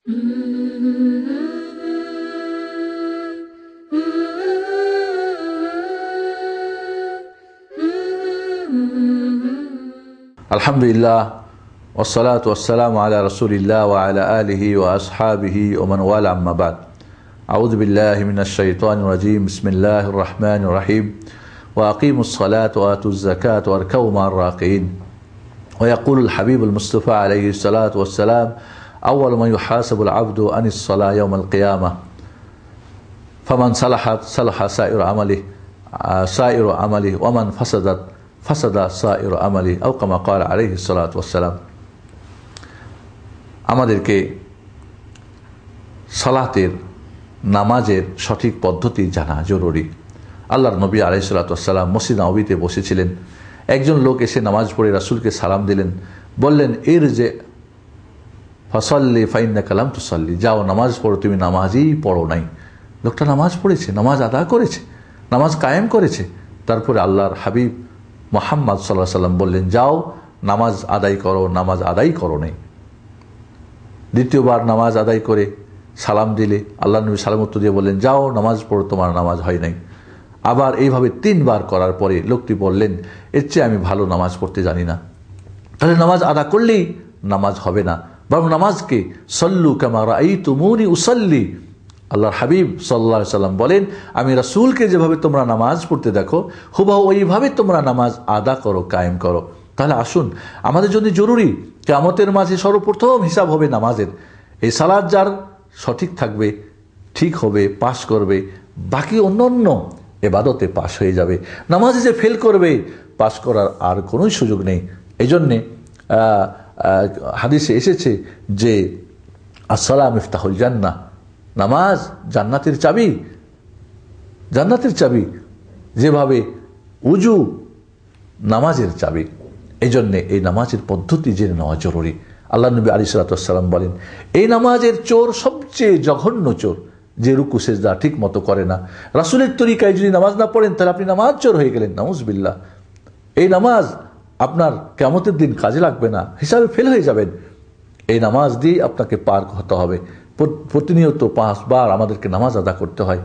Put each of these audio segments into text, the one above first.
আলহামদুলিল্লাহ ওয়াসসালাতু ওয়াসসালামু আলা রাসূলিল্লাহ ওয়া আলা আলিহি ওয়া আসহাবিহি ওয়া মান ওয়ালা আম্মা বাদ। আউযু বিল্লাহি মিনাশ শাইতানির রাজীম। বিসমিল্লাহির রাহমানির রাহিম। ওয়া আকিমুস সালাতা ওয়া আতুজ যাকাতা ওয়ারকাউ মা'আর রাকিঈন। ওয়া ইয়াকুলুল হাবিবুল মুস্তাফা আলাইহিস সালাতু ওয়াস সালাম আউয়ালু মা ইউহাসাবুল আবদু আনিস সালাহ ইয়াউমাল কিয়ামাহ ফামান সালাহাত সালাহা সাইরু আমালিহি ওয়া মান ফাসাদাত ফাসাদা সাইরু আমালি আও কামা ক্বালা আলাইহিস সালাতু ওয়াস সালাম। আমাদেরকে সালাতের নামাজের সঠিক পদ্ধতি জানা জরুরি। আল্লাহর নবী আলাইহিস সালাতু ওয়াস সালাম মসজিদ নববীতে বসেছিলেন। একজন লোক এসে নামাজ পড়ে রাসূলকে সালাম দিলেন, বললেন ইরজি ফাসাল্লি ফাইন্নাকা লাম তুসাল্লি, যাও নামাজ পড়ো, তুমি নামাজই পড়ো নাই। লোকটা নামাজ পড়েছে, নামাজ আদা করেছে, নামাজ কায়েম করেছে। তারপরে আল্লাহর হাবিব মুহাম্মদ সাল্লাল্লাহু আলাইহি সাল্লাম বললেন, যাও নামাজ আদায় করো, নামাজ আদায় করো নাই। দ্বিতীয়বার নামাজ আদায় করে সালাম দিলে আল্লাহ নবী সালাম উত্তর দিয়ে বললেন, যাও নামাজ পড়ো, তোমার নামাজ হয় নাই। আবার এইভাবে 3 বার করার পরে লোকটি বললেন, এর চেয়ে আমি ভালো নামাজ পড়তে জানি না। তাহলে নামাজ আদা করলেই নামাজ হবে না, বরং নামাজকে সল্লু কামা রাআইতুমুনি উসাল্লি, আল্লাহর হাবিব সাল্লাল্লাহু আলাইহি সাল্লাম বলেন, আমি রাসূলকে যেভাবে তোমরা নামাজ পড়তে দেখো হুবহু ওইভাবে তোমরা নামাজ আদা করো, কায়েম করো। তাহলে আসুন, আমাদের জন্য জরুরি কিয়ামতের মাঝে সর্বপ্রথম হিসাব হবে নামাজের। এই সালাত যার সঠিক থাকবে, ঠিক হবে, পাশ করবে, বাকি অন্যান্য ইবাদতে পাশ হয়ে যাবে। নামাজে যে ফেল করবে, পাশ করার আর কোনো সুযোগ নেই। এই জন্যে হাদিসে এসেছে যে আসসালাম মিফতাহুল জান্নাহ, নামাজ জান্নাতের চাবি, জান্নাতের চাবি। যেভাবে উজু নামাজের চাবি, এই জন্যে এই নামাজের পদ্ধতি জেনে নেওয়া জরুরি। আল্লাহ নবী আলাইহিস সালাতু ওয়াস সালাম বলেন, এই নামাজের চোর সবচেয়ে জঘন্য চোর, যে রুকু সেজদা ঠিক মতো করে না। রাসূলের তরিকায় যদি নামাজ না পড়েন তাহলে আপনি নামাজ চোর হয়ে গেলেন, নাউজুবিল্লাহ। এই নামাজ আপনার কিয়ামতের দিন কাজে লাগবে না, হিসাবে ফেল হয়ে যাবেন। এই নামাজ দিয়ে আপনাকে পার হতে হবে। প্রতিনিয়ত 5 বার আমাদেরকে নামাজ আদা করতে হয়।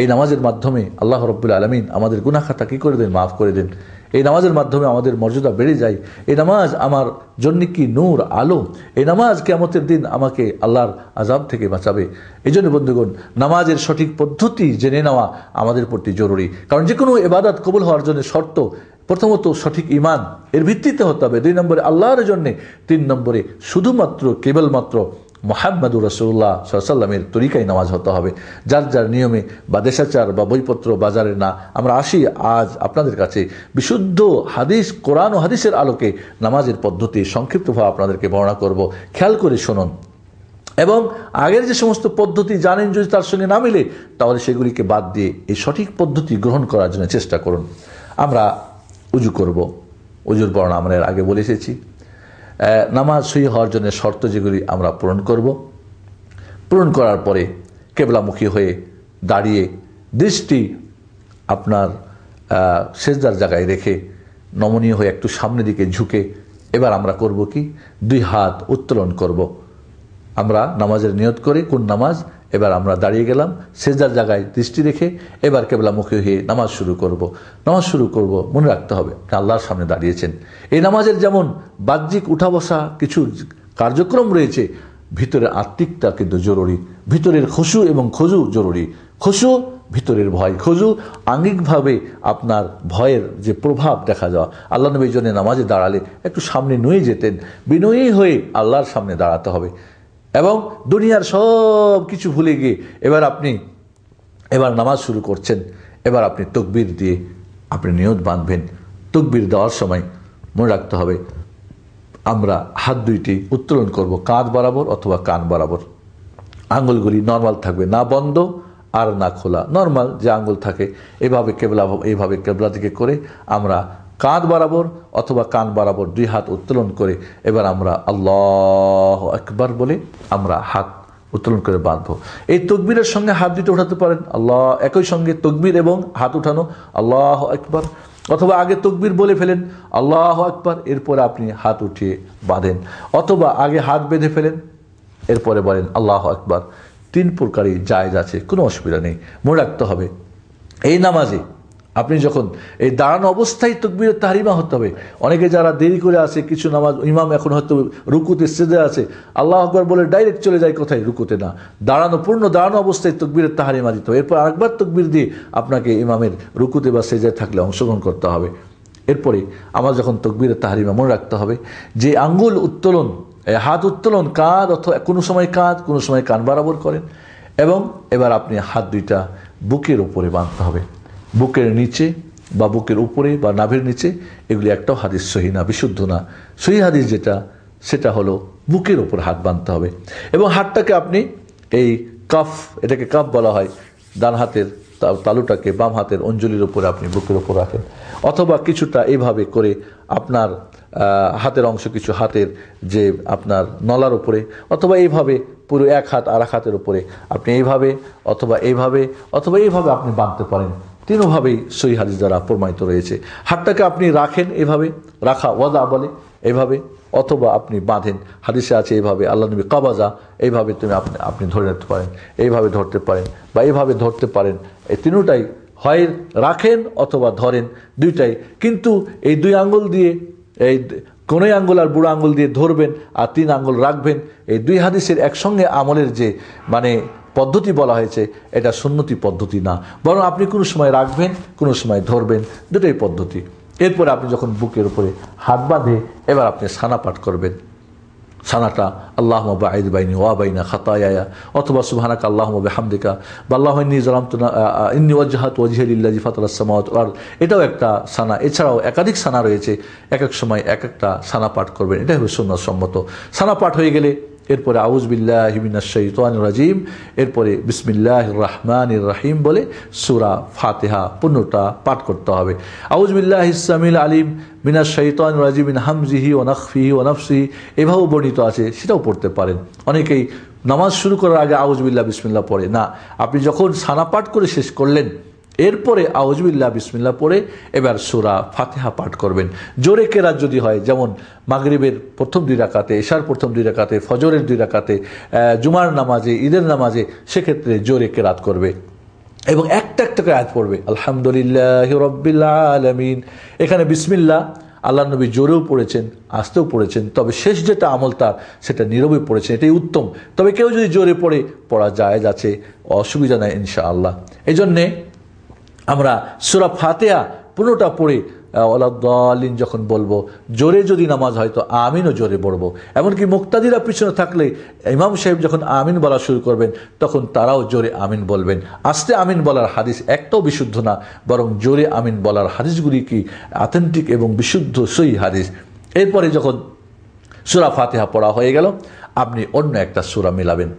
এই নামাজের মাধ্যমে আল্লাহ রাব্বুল আলামিন আমাদের গুনাহ খাতা কি করে দেন, মাফ করে দেন। এই নামাজের মাধ্যমে আমাদের মর্যাদা বেড়ে যায়। এই নামাজ আমার জন্য কি নূর, আলো। এই নামাজ কিয়ামতের দিন আমাকে আল্লাহর আযাব থেকে বাঁচাবে। এই জন্য বন্ধুগণ, নামাজের সঠিক পদ্ধতি জেনে নেওয়া আমাদের প্রতি জরুরি। কারণ যে কোনো ইবাদত কবুল হওয়ার জন্য শর্ত প্রথমত সঠিক ঈমান, এর ভিত্তিতে হতে হবে। 2 নম্বরে আল্লাহর জন্য, 3 নম্বরে শুধুমাত্র কেবলমাত্র মুহাম্মদুর রাসূলুল্লাহ সাল্লাল্লাহু আলাইহি ওয়াসাল্লামের তরিকায় নামাজ হতে হবে। যার যার নিয়মে বা দেশাচার বা বইপত্র বাজারে না। আমরা আসি আজ আপনাদের কাছে বিশুদ্ধ হাদিস, কোরআন ও হাদিসের আলোকে নামাজের পদ্ধতি সংক্ষিপ্তভাবে আপনাদেরকে বর্ণনা করব। খেয়াল করে শুনুন এবং আগের যে সমস্ত পদ্ধতি জানেন যদি তার সঙ্গে না মিলে, তাহলে সেগুলিকে বাদ দিয়ে এই সঠিক পদ্ধতি গ্রহণ করার জন্য চেষ্টা করুন। আমরা উজু করব। উজুর বর্ণনা আমরা এর আগে বলে এসেছি। নামাজ সহি হওয়ার জন্য শর্ত যেগুলি আমরা পূরণ করব। পূরণ করার পরে কেবলামুখী হয়ে দাঁড়িয়ে দৃষ্টি আপনার সেজদার জায়গায় রেখে নমনীয় হয়ে একটু সামনের দিকে ঝুঁকে এবার আমরা করব কি, 2 হাত উত্তোলন করব। আমরা নামাজের নিয়ত করি কোন নামাজ, এবার আমরা দাঁড়িয়ে গেলাম সেজদার জায়গায় দৃষ্টি রেখে, এবার কেবলামুখী হয়ে নামাজ শুরু করব। নামাজ শুরু করব, মনে রাখতে হবে আল্লাহর সামনে দাঁড়িয়েছেন। এই নামাজের যেমন বাহ্যিক উঠা বসা কিছু কার্যক্রম রয়েছে, ভিতরের আত্মিকতা কিন্তু জরুরি। ভিতরের খুশু এবং খুজু জরুরি। খুশু ভিতরের ভয়, খুজু আঙ্গিকভাবে আপনার ভয়ের যে প্রভাব দেখা যাওয়া। আল্লাহ নবীর জন্য নামাজে দাঁড়ালে একটু সামনে নুয়ে যেতেন, বিনয়ী হয়ে আল্লাহর সামনে দাঁড়াতে হবে এবং দুনিয়ার সব কিছু ভুলে গিয়ে এবার নামাজ শুরু করছেন। এবার আপনি তাকবীর দিয়ে আপনি নিয়ত বাঁধবেন। তাকবীর দেওয়ার সময় মনে রাখতে হবে আমরা হাত 2টি উত্তোলন করব কাঁধ বরাবর অথবা কান বরাবর। আঙ্গুলগুলি নর্মাল থাকবে, না বন্ধ আর না খোলা, নর্মাল যে আঙ্গুল থাকে। এইভাবে কেবলা দিকে করে আমরা কাঁধ বরাবর অথবা কান বরাবর 2 হাত উত্তোলন করে এবার আমরা আল্লাহু আকবার বলে আমরা হাত উত্তোলন করে বাঁধবো। এই তাকবীরের সঙ্গে হাত 2টো উঠাতে পারেন, আল্লাহ, একই সঙ্গে তাকবীর এবং হাত উঠানো আল্লাহু আকবার, অথবা আগে তাকবীর বলে ফেলেন আল্লাহু আকবার, এরপরে আপনি হাত উঠিয়ে বাঁধেন, অথবা আগে হাত বেঁধে ফেলেন এরপরে বলেন আল্লাহু আকবার। 3 প্রকারই জায়েজ আছে, কোনো অসুবিধা নেই। মনে রাখতে হবে এই নামাজে আপনি যখন এই দাঁড়ানো অবস্থায় তাকবীরে তাহরিমা হতে হবে। অনেকে যারা দেরি করে আসে, কিছু নামাজ ইমাম এখন হয়তো রুকুতে সিজদা আছে, আল্লাহু আকবার বলে ডাইরেক্ট চলে যায় কোথায়, রুকুতে না, দাঁড়ানো পূর্ণ দাঁড়ানো অবস্থায় তাকবীরে তাহরিমা দিতে হবে। এরপর আরেকবার তাকবীর দিয়ে আপনাকে ইমামের রুকুতে বা সিজদায় থাকলে অংশগ্রহণ করতে হবে। এরপরে আমার যখন তাকবীরে তাহরিমা মনে রাখতে হবে যে আঙ্গুল উত্তোলন, হাত উত্তোলন, কাঁধ অথবা কোনো সময় কাঁধ কোনো সময় কান বরাবর করেন, এবং এবার আপনি হাত দুইটা বুকের উপরে বাঁধতে হবে, বুকের নিচে বা বুকের উপরে বা নাভির নিচে। এগুলি একটাও হাদিস সহি না, বিশুদ্ধ না। সহি হাদিস যেটা সেটা হলো বুকের উপর হাত বাঁধতে হবে, এবং হাতটাকে আপনি এই কাফ, এটাকে কাফ বলা হয়, ডান হাতের তালুটাকে বাম হাতের অঞ্জলির উপরে আপনি বুকের উপর রাখেন, অথবা কিছুটা এইভাবে করে আপনার হাতের অংশ কিছু হাতের যে আপনার নলার উপরে, অথবা এইভাবে পুরো এক হাত আর এক হাতের উপরে আপনি এইভাবে অথবা এইভাবে অথবা এইভাবে আপনি বাঁধতে পারেন। তিনভাবেই সহিহ হাদিস দ্বারা প্রমাণিত রয়েছে। হাতটাকে আপনি রাখেন, এভাবে রাখা ওয়াদা বলে, এইভাবে, অথবা আপনি বাঁধেন, হাদিসে আছে এইভাবে, আল্লাহ নবী কাবাজা, এইভাবে তুমি আপনি ধরে রাখতে পারেন, এইভাবে ধরতে পারেন বা এইভাবে ধরতে পারেন। এই তিনটাই হয় রাখেন অথবা ধরেন, দুইটাই। কিন্তু এই 2 আঙ্গুল দিয়ে, এই কোনোই আঙ্গুল আর বুড়ো আঙ্গুল দিয়ে ধরবেন আর 3 আঙ্গুল রাখবেন, এই 2 হাদিসের একসঙ্গে আমলের যে পদ্ধতি বলা হয়েছে, এটা সুন্নতি পদ্ধতি না, বরং আপনি কোনো সময় রাখবেন কোনো সময় ধরবেন, দুটোই পদ্ধতি। এরপরে আপনি যখন বুকের উপরে হাত বাঁধে এবার আপনি সানা পাঠ করবেন। সানাটা আল্লাহুম্মা বাঈদ বাইনি ওয়া বাইনা খাতায়ায়া, অথবা সুবহানাকা আল্লাহুম্মা বিহামদিকা, বা আল্লাহু ইন্নী যালামতু ইন্নী ওয়াজজাহতু ওয়াজহিয়া লিল্লাযী ফাতারাস সামাওয়াতি ওয়াল আরদ, এটাও একটা সানা। এছাড়াও একাধিক সানা রয়েছে, এক এক সময় এক একটা সানা পাঠ করবেন, এটাই হবে সুন্নাত সম্মত। সানা পাঠ হয়ে গেলে এরপরে আউযু বিল্লাহি মিনাশ শাইতানির রাজিম, এরপরে বিসমিল্লাহির রহমানির রহিম বলে সূরা ফাতিহা পূর্ণটা পাঠ করতে হবে। আউযু বিল্লাহিস সামিল আলিম মিনাশ শাইতানির রাজিম মিন হামজিহি ওয়া নাফখিহি ওয়া নাফসিহি, এভাবেও বর্ণিত আছে, সেটাও পড়তে পারেন। অনেকেই নামাজ শুরু করার আগে আউযু বিল্লাহ বিসমিল্লাহ পড়ে না, আপনি যখন সানা পাঠ করে শেষ করলেন এরপরে আউযু বিল্লাহ বিসমিল্লাহ পড়ে এবার সূরা ফাতিহা পাঠ করবেন। জোরে কেরাত যদি হয়, যেমন মাগরিবের প্রথম 2 রাকাতে, ইশার প্রথম 2 রাকাতে, ফজরের 2 রাকাতে, জুমার নামাজে, ঈদের নামাজে, সেক্ষেত্রে জোরে কেরাত করবে এবং একটা একটা করে আয়াত পড়বে। আলহামদুলিল্লাহি রাব্বিল আলামিন, এখানে বিসমিল্লাহ আল্লাহ নবী জোরেও পড়েছেন, আস্তেও পড়েছেন, তবে শেষ যেটা আমল তার সেটা নীরবে পড়েছেন, এটাই উত্তম। তবে কেউ যদি জোরে পড়া জায়েজ আছে, অসুবিধা নাই ইনশাআল্লাহ। এই জন্যে আমরা সূরা ফাতিহা পুরোটা পড়ে ওয়ালাদ-দালিন যখন বলবো, জোরে যদি নামাজ হয় তো আমিনও জোরে পড়বো। এমনকি মুক্তাদিরা পিছনে থাকলে ইমাম সাহেব যখন আমিন বলা শুরু করবেন তখন তারাও জোরে আমিন বলবেন। আস্তে আমিন বলার হাদিস একটাও বিশুদ্ধ না, বরং জোরে আমিন বলার হাদিসগুলি কি অথেন্টিক এবং বিশুদ্ধ সহিহ হাদিস। এরপরে যখন সূরা ফাতিহা পড়া হয়ে গেল, আপনি অন্য একটা সূরা মিলাবেন,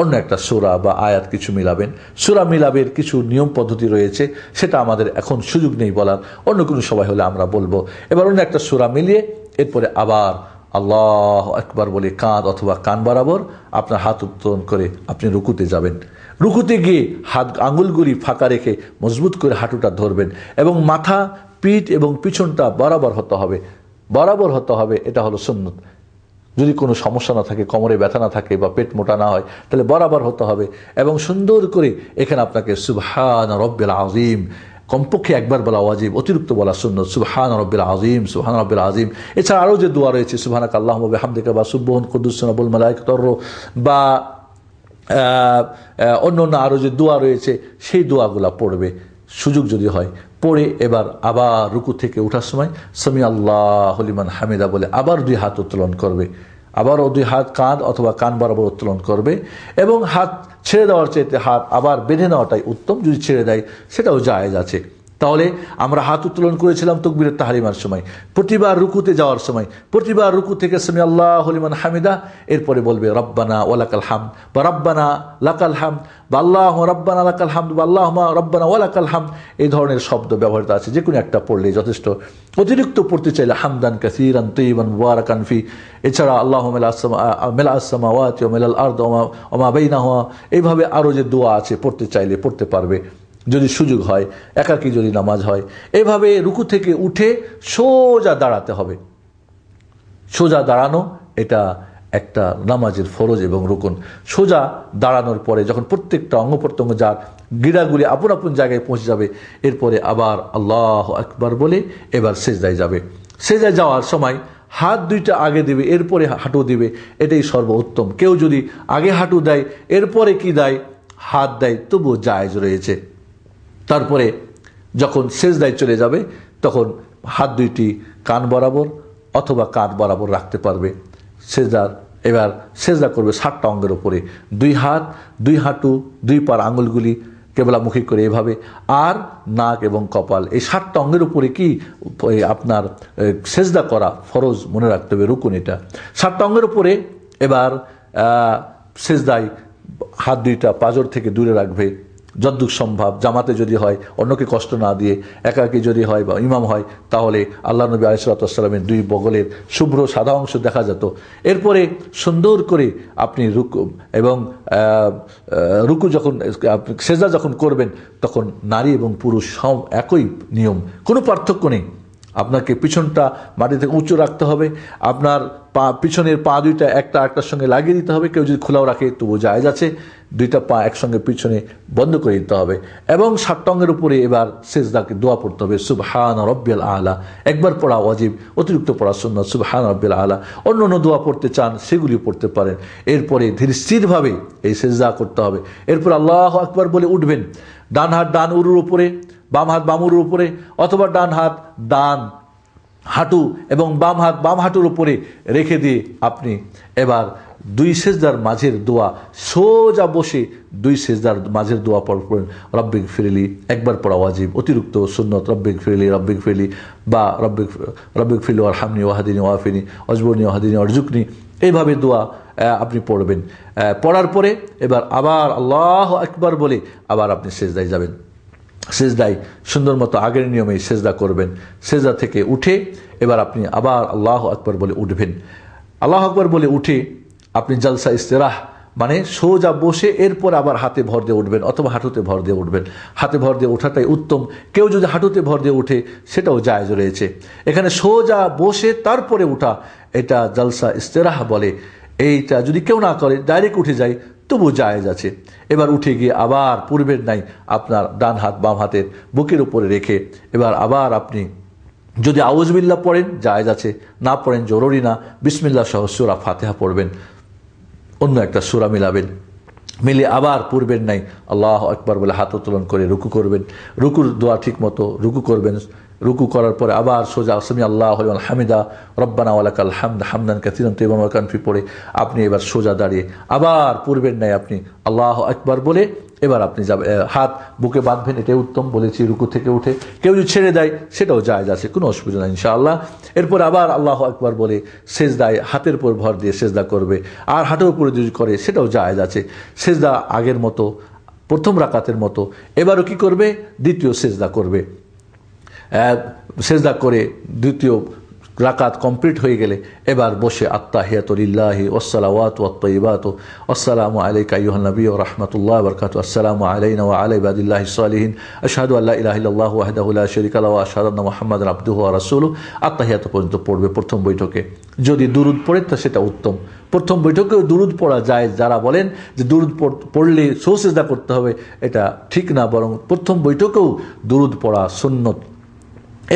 অন্য একটা সূরা বা আয়াত কিছু মিলাবেন। সূরা মিলাবের কিছু নিয়ম পদ্ধতি রয়েছে, সেটা আমাদের এখন সুযোগ নেই বলার, অন্য কোনো সময় হলে আমরা বলবো। এবার অন্য একটা সূরা মিলিয়ে এরপরে আবার আল্লাহু আকবার বলে কাঁধ অথবা কান বরাবর আপনার হাত উত্তোলন করে আপনি রুকুতে যাবেন। রুকুতে গিয়ে হাত আঙ্গুলগুলি ফাঁকা রেখে মজবুত করে হাঁটুটা ধরবেন এবং মাথা, পিঠ এবং পিছনটা বরাবর হতে হবে, বরাবর হতে হবে। এটা হলো সুন্নত। যদি কোনো সমস্যা না থাকে, কোমরে ব্যথা না থাকে বা পেট মোটা না হয়, তাহলে বরাবর হতে হবে এবং সুন্দর করে এখানে আপনাকে সুবহান রব্বিল আযীম কমপক্ষে একবার বলা ওয়াজিব, অতিরিক্ত বলা সুন্নত। সুবহান রব্বিল আযীম, সুবহান রব্বিল আযীম। এছাড়া আরও যে দোয়া রয়েছে সুবহানাকা আল্লাহুম্মা বিহামদিকা বা সুবহান কুদ্দুস রাব্বুল মালায়েকাতুর রূহ বা অন্য অন্য আরও যে দোয়া রয়েছে সেই দোয়াগুলা পড়বে সুযোগ যদি হয়। পড়ে এবার আবার রুকু থেকে ওঠার সময় সামি আল্লাহু লিমান হামিদা বলে আবার 2 হাত উত্তোলন করবে, আবারও 2 হাত কাঁধ অথবা কান বরাবর উত্তোলন করবে এবং হাত ছেড়ে দেওয়ার চাইতে হাত আবার বেঁধে নেওয়াটাই উত্তম। যদি ছেড়ে দেয় সেটাও জায়েজ আছে। তাহলে আমরা হাত উত্তোলন করেছিলাম তাকবীরের তাহরিমার সময়, প্রতিবার রুকুতে যাওয়ার সময়, প্রতিবার রুকু থেকে সামি আল্লাহু লিমান হামিদা, এরপরে বলবে রব্বানা ওয়ালাকাল হামদ বা রব্বানা লাকাল হামদ বা আল্লাহুম্মা রব্বানা লাকাল হামদ বা আল্লাহুম্মা রব্বানা ওয়ালাকাল হামদ। এই ধরনের শব্দ ব্যবহৃত আছে, যে কোনো একটা পড়লেই যথেষ্ট। অতিরিক্ত পড়তে চাইলে হামদান কাসীরান তাইয়িবান মুবারাকান ফি, এছাড়া আল্লাহুম্মা মিলাআস সামাওয়াতি ওয়া মিলাল আরদি ওয়া মা বাইনাহুমা, এইভাবে আরও যে দোয়া আছে পড়তে চাইলে পড়তে পারবে যদি সুযোগ হয়, একাকী যদি নামাজ হয়। এভাবে রুকু থেকে উঠে সোজা দাঁড়াতে হবে। সোজা দাঁড়ানো এটা একটা নামাজের ফরজ এবং রুকুন। সোজা দাঁড়ানোর পরে যখন প্রত্যেকটা অঙ্গ প্রত্যঙ্গ যার গিরাগুলি আপন আপন জায়গায় পৌঁছে যাবে, এরপরে আবার আল্লাহু আকবার বলে এবার সেজদায় যাবে। সেজদায় যাওয়ার সময় হাত দুইটা আগে দেবে, এরপরে হাঁটু দিবে, এটাই সর্বোত্তম। কেউ যদি আগে হাঁটু দেয় এরপরে কি দেয়, হাত দেয়, তবুও জায়েজ রয়েছে। তারপরে যখন সেজদায় চলে যাবে তখন হাত দুইটি কান বরাবর অথবা কাঁধ বরাবর রাখতে পারবে। এবার সেজদা করবে 7টা অঙ্গের উপরে, 2 হাত, 2 হাঁটু, 2 পার আঙুলগুলি কেবলামুখী করে এভাবে, আর নাক এবং কপাল, এই 7টা অঙ্গের উপরে কি আপনার সেজদা করা ফরজ, মনে রাখতে হবে, রুকুন এটা। 7টা অঙ্গের উপরে এবার সেজদায় হাত দুইটা পাঁজর থেকে দূরে রাখবে যতদূর সম্ভব। জামাতে যদি হয় অন্যকে কষ্ট না দিয়ে, একাকী যদি হয় বা ইমাম হয়, তাহলে আল্লাহ নবী আলাইহিস সালাতু ওয়াস সালামের 2 বগলের শুভ্র সাদা অংশ দেখা যেত। এরপরে সুন্দর করে আপনি রুকু এবং রুকু যখন সেজদা যখন করবেন তখন নারী এবং পুরুষ সব একই নিয়ম, কোনো পার্থক্য নেই। আপনাকে পিছনটা মাটি থেকে উঁচু রাখতে হবে, আপনার পিছনের পা দুইটা একটা একটার সঙ্গে লাগিয়ে দিতে হবে। কেউ যদি খোলাও রাখে তবু জায়েজ আছে, 2টা পা একসঙ্গে পিছনে বন্ধ করে দিতে হবে। এবং 7টা অঙ্গের উপরে এবার সেজদাকে দোয়া পড়তে হবে, সুবহান রাব্বিয়াল আলা, একবার পড়া ওয়াজিব, অতিরিক্ত পড়া সুন্নাত, সুবহান রাব্বিয়াল আলা। অন্য অন্য দোয়া পড়তে চান সেগুলি পড়তে পারেন। এরপরে ধীর স্থিরভাবে এই সেজদা করতে হবে। এরপর আল্লাহু আকবার বলে উঠবেন। ডান হাত ডান উরুর উপরে, বাম হাত বাম উরুর উপরে, অথবা ডান হাত ডান হাঁটু এবং বাম হাত বাম হাঁটুর উপরে রেখে দিয়ে আপনি এবার 2 সেজদার মাঝের দোয়া, সোজা বসে 2 সেজদার মাঝের দোয়া পড়বেন। রব্বিক ফিরলি একবার পড়া ওয়াজিব, অতিরিক্ত সুন্নত, রব্বিক ফিরলি বা রব্বিক ফিরলি ওয়ারহামনি ওয়াহদিনি ওয়াফিনি ওয়াজবুরনি ওয়াহদিনি ওয়ারজুকনি, এইভাবে দোয়া আপনি পড়বেন। পড়ার পরে এবার আবার আল্লাহু আকবার বলে আবার আপনি সেজদায় যাবেন। সেজদায় সুন্দর মতো আগের নিয়মেই সেজদা করবেন। সেজদা থেকে উঠে এবার আপনি আবার আল্লাহু আকবার বলে উঠবেন। আল্লাহু আকবার বলে উঠে আপনি জালসা ইস্তেরাহ মানে সোজা বসে এরপর আবার হাতে ভর দিয়ে উঠবেন অথবা হাঁটুতে ভর দিয়ে উঠবেন। হাতে ভর দিয়ে ওঠাটাই উত্তম। কেউ যদি হাঁটুতে ভর দিয়ে উঠে সেটাও জায়েজ রয়েছে। এখানে সোজা বসে তারপরে উঠা, এটা জালসা ইস্তেরাহ বলে। এইটা যদি কেউ না করে, ডাইরেক্ট উঠে যায়, তবু জায়েজ আছে। এবার উঠে গিয়ে আবার পূর্বের নাই আপনার ডান হাত বাম হাতের বুকের উপরে রেখে এবার আবার আপনি যদি আউযুবিল্লাহ পড়েন জায়েজ আছে, না পড়েন জরুরি না, বিসমিল্লাহ সহ সূরা ফাতিহা পড়বেন, অন্য একটা সূরা মিলাবেন, মিলে আবার পূর্বের নাই আল্লাহু আকবার বলে হাত উত্তোলন করে রুকু করবেন। রুকুর দোয়া ঠিক মতো রুকু করবেন। রুকু করার পরে আবার সোজা সামি আল্লাহু লিমান হামিদা রব্বানা ওয়ালাকাল হামদ হামদান কাসীরান তাইয়িবান মুবারাকান ফি পড়ে আপনি এবার সোজা দাঁড়িয়ে আবার পূর্বের নাই আপনি আল্লাহু আকবার বলে এবার আপনি যাবেন, হাত বুকে বাঁধবেন, এটাই উত্তম বলেছি। রুকু থেকে উঠে কেউ যদি ছেড়ে দেয় সেটাও জায়েজ আছে, কোনো অসুবিধা নেই ইনশাআল্লাহ। এরপর আবার আল্লাহু আকবার বলে সেজদায় হাতের উপর ভর দিয়ে সেজদা করবে, আর হাঁটুর উপরে যদি করে সেটাও জায়েজ আছে। সেজদা আগের মতো প্রথম রাকাতের মতো এবারও কি করবে, দ্বিতীয় সেজদা করবে। সেজদা করে দ্বিতীয় রাকাত কমপ্লিট হয়ে গেলে এবার বসে আত্তাহিয়াতু লিল্লাহি ওয়াসসালাওয়াতু ওয়াত-তাইয়্যিবাতু আসসালামু আলাইকা আইয়ুহান নাবী ওয়া রাহমাতুল্লাহি ওয়া বারাকাতুহু আসসালামু আলাইনা ওয়া আলা ইবাদিল্লাহিস সালিহিন আশহাদু আল্লা ইলাহা ইল্লাল্লাহু ওয়াহদাহু লা শারীকা লাহু ওয়া আশহাদু আন্না মুহাম্মাদান আবদুহু ওয়া রাসূলুহু। আত্তাহিয়াতু পর্যন্ত পড়বে প্রথম বৈঠকে। যদি দুরূদ পড়ে তো সেটা উত্তম। প্রথম বৈঠকেও দুরূদ পড়া যায়। যারা বলেন যে দুরূদ পড়লে সুজদা করতে হবে, এটা ঠিক না, বরং প্রথম বৈঠকেও দুরূদ পড়া সুন্নত।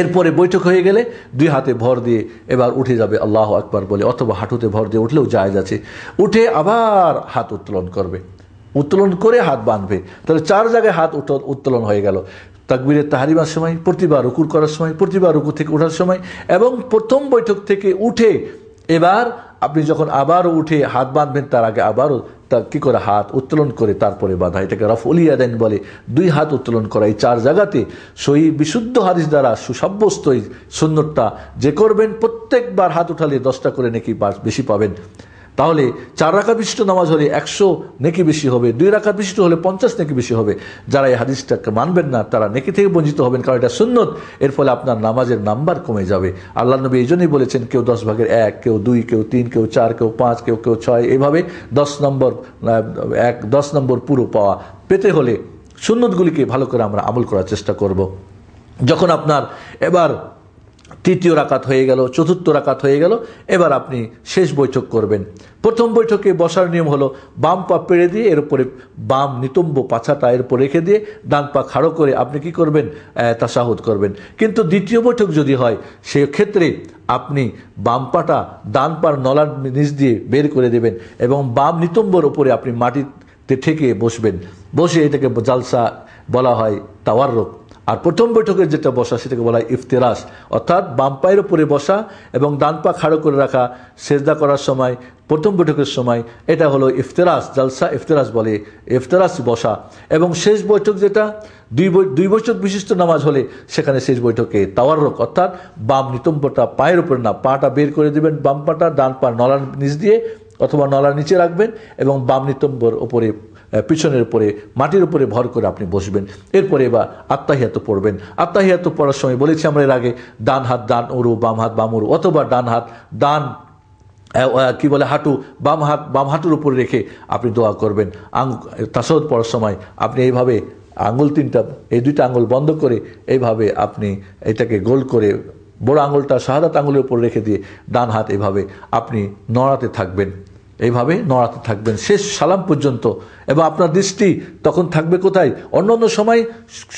এরপরে বৈঠক হয়ে গেলে 2 হাতে ভর দিয়ে এবার উঠে যাবে আল্লাহু আকবার বলে, অথবা হাঁটুতে ভর দিয়ে উঠলেও জায়েজ আছে। উঠে আবার হাত উত্তোলন করবে, উত্তোলন করে হাত বাঁধবে। তাহলে 4 জায়গায় হাত উত্তোলন হয়ে গেল। তাকবীরে তাহরিমার সময়, প্রতিবার রুকুর করার সময়, প্রতিবার রুকু থেকে ওঠার সময়, এবং প্রথম বৈঠক থেকে উঠে এবার আপনি যখন আবারও উঠে হাত বাঁধবেন তার আগে আবারও তা কী করে হাত উত্তোলন করে তারপরে বাঁধা, এটাকে রাফউল ইয়াদাইন বলে। 2 হাত উত্তোলন করা। এই 4 জায়গাতে সহি বিশুদ্ধ হাদিস দ্বারা সুসাব্যস্ত এই সুন্নতটা যে করবেন, প্রত্যেকবার হাত উঠালে 10টা করে নেকি বেশি পাবেন। তাহলে 4 রাকাত বিশিষ্ট নামাজ হলে 100 নেকি বেশি হবে, 2 রাকাত বিশিষ্ট হলে 50 নেকি বেশি হবে। যারা এই হাদিসটাকে মানবেন না তারা নেকি থেকে বঞ্চিত হবেন, কারণ এটা সুন্নত। এর ফলে আপনার নামাজের নাম্বার কমে যাবে। আল্লাহ নবী এই জন্যই বলেছেন, কেউ 10 ভাগের 1, কেউ 2, কেউ 3, কেউ 4, কেউ 5, কেউ 6, এইভাবে 10 নম্বর পুরো পেতে হলে সুন্নতগুলিকে ভালো করে আমরা আমল করার চেষ্টা করব। যখন আপনার এবার তৃতীয় রাকাত হয়ে গেল, চতুর্থ রাকাত হয়ে গেল, এবার আপনি শেষ বৈঠক করবেন। প্রথম বৈঠকে বসার নিয়ম হলো বাম পা পেড়ে দিয়ে এর উপরে বাম নিতম্ব পাছাটা এর উপর রেখে দিয়ে ডান পা খাড়ো করে আপনি কি করবেন, তাশাহুদ করবেন। কিন্তু দ্বিতীয় বৈঠক যদি হয় সেক্ষেত্রে আপনি বাম পাটা ডান পার নলার নিচ দিয়ে বের করে দেবেন এবং বাম নিতম্বর উপরে আপনি মাটিতে ঠেকে বসবেন। বসে এটাকে জালসা বলা হয় তাওয়াররুক। আর প্রথম বৈঠকের যেটা বসা সেটাকে বলা হয় ইফতিরাশ, অর্থাৎ বাম পায়ের উপরে বসা এবং ডান পা খাড়ো করে রাখা সেজদা করার সময়, প্রথম বৈঠকের সময়, এটা হলো ইফতিরাশ, জালসা ইফতিরাশ বলে, ইফতিরাশ বসা। এবং শেষ বৈঠক যেটা দুই বৈঠক বিশিষ্ট নামাজ হলে সেখানে শেষ বৈঠকে তাওয়াররুক, অর্থাৎ বাম নিতম্বটা পায়ের উপরে না, পাটা বের করে দেবেন, বাম পাটা ডান পা নলার নিচ দিয়ে অথবা নলার নিচে রাখবেন এবং বাম নিতম্বর উপরে পিছনের উপরে মাটির উপরে ভর করে আপনি বসবেন। এরপরে এবার আত্তাহিয়াত পড়বেন। আত্তাহিয়াত পড়ার সময় বলেছি আমরা এর আগে, ডান হাত ডান উরু, বাম হাত বাম উরু, অথবা ডান হাত ডান কি বলে হাঁটু, বাম হাত বাম হাঁটুর উপরে রেখে আপনি দোয়া করবেন। তাশাহুদ পড়ার সময় আপনি এইভাবে আঙুল তিনটা, এই দুইটা আঙুল বন্ধ করে এইভাবে আপনি এটাকে গোল করে বড় আঙুলটা শাহাদাত আঙুলের উপর রেখে দিয়ে ডান হাত এইভাবে আপনি নড়াতে থাকবেন, এইভাবে নড়াতে থাকবেন শেষ সালাম পর্যন্ত। এবং আপনার দৃষ্টি তখন থাকবে কোথায়? অন্য সময়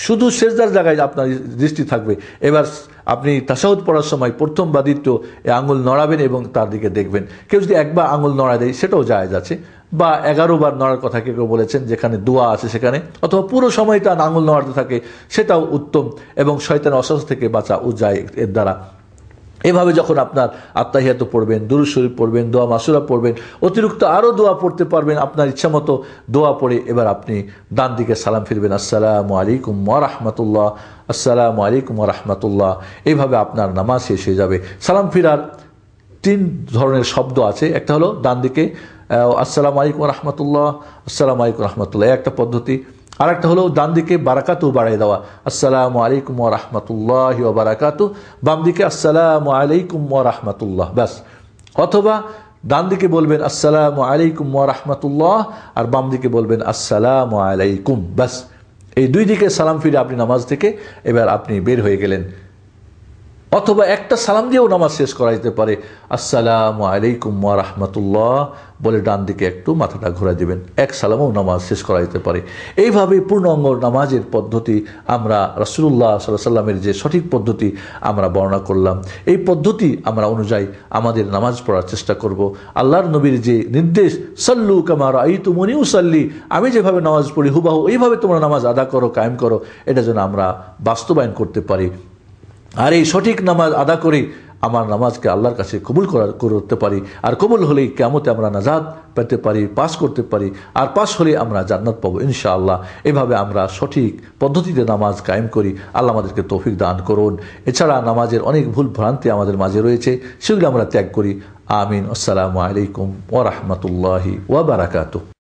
শুধু সেজদার জায়গায় আপনার দৃষ্টি থাকবে। এবার আপনি তাশাহুদ পড়ার সময় প্রথম বা দ্বিতীয় এই আঙুল নড়াবেন এবং তার দিকে দেখবেন। কেউ যদি একবার আঙুল নড়া দেয় সেটাও জায়েজ আছে, বা 11 বার নড়ার কথা কেউ বলেছেন যেখানে দোয়া আছে সেখানে, অথবা পুরো সময়টা আঙুল নড়াতে থাকে সেটাও উত্তম এবং শয়তানের অসুস্থ থেকে বাঁচা যায় এর দ্বারা। এভাবে যখন আপনার আত্তাহিয়াত পড়বেন, দুরূদ শরীফ পড়বেন, দোয়া মাসুরা পড়বেন, অতিরিক্ত আরও দোয়া পড়তে পারবেন আপনার ইচ্ছা মতো দোয়া পড়ে এবার আপনি ডান দিকে সালাম ফিরবেন, আসসালামু আলাইকুম ওয়া রাহমাতুল্লাহ, আসসালামু আলাইকুম ওয়া রাহমাতুল্লাহ। এইভাবে আপনার নামাজ শেষ হয়ে যাবে। সালাম ফিরার 3 ধরনের শব্দ আছে। একটা হলো ডান দিকে আসসালামু আলাইকুম ওয়া রাহমাতুল্লাহ, আসসালামু আলাইকুম রাহমাতুল্লাহ, একটা পদ্ধতি। আর একটা হলো ডান দিকে বারাকাতু বাড়াই দেওয়া, আসসালামু আলাইকুম ওয়া রাহমাতুল্লাহি ওয়া বারাকাতু, বাম দিকে আসসালামু আলাইকুম ওয়া রাহমাতুল্লাহ, ব্যাস। অথবা ডান দিকে বলবেন আসসালামু আলাইকুম ওয়া রাহমাতুল্লাহ আর বাম দিকে বলবেন আসসালামু আলাইকুম, ব্যাস। এই 2 দিকে সালাম ফিরে আপনি নামাজ থেকে এবার আপনি বের হয়ে গেলেন। অথবা একটা সালাম দিয়েও নামাজ শেষ করা যেতে পারে, আসসালামু আলাইকুম ওয়া রাহমাতুল্লাহ বলে ডান দিকে একটু মাথাটা ঘুরে দিবেন, এক সালামেও নামাজ শেষ করা যেতে পারে। এইভাবে পূর্ণাঙ্গ নামাজের পদ্ধতি আমরা রাসূলুল্লাহ সাল্লাল্লাহু আলাইহি ওয়াসাল্লামের যে সঠিক পদ্ধতি আমরা বর্ণনা করলাম, এই পদ্ধতি আমরা অনুযায়ী আমাদের নামাজ পড়ার চেষ্টা করব। আল্লাহর নবীর যে নির্দেশ, সাল্লু কামা রাআইতুমুনি উসাল্লি, আমি যেভাবে নামাজ পড়ি হুবাহু এইভাবে তোমরা নামাজ আদা করো, কায়েম করো, এটা যেন আমরা বাস্তবায়ন করতে পারি। আর এই সঠিক নামাজ আদা করে আমার নামাজকে আল্লাহর কাছে কবুল করতে পারি। আর কবুল হলেই কিয়ামতে আমরা নাজাত পেতে পারি, পাস করতে পারি। আর পাস হলে আমরা জান্নাত পাবো ইনশাআল্লাহ। এভাবে আমরা সঠিক পদ্ধতিতে নামাজ কায়েম করি। আল্লাহ আমাদেরকে তৌফিক দান করুন। এছাড়া নামাজের অনেক ভুল ভ্রান্তি আমাদের মাঝে রয়েছে, সেগুলো আমরা ত্যাগ করি। আমিন। আসসালামু আলাইকুম ওয়া রাহমাতুল্লাহি ওয়া বারাকাতুহু।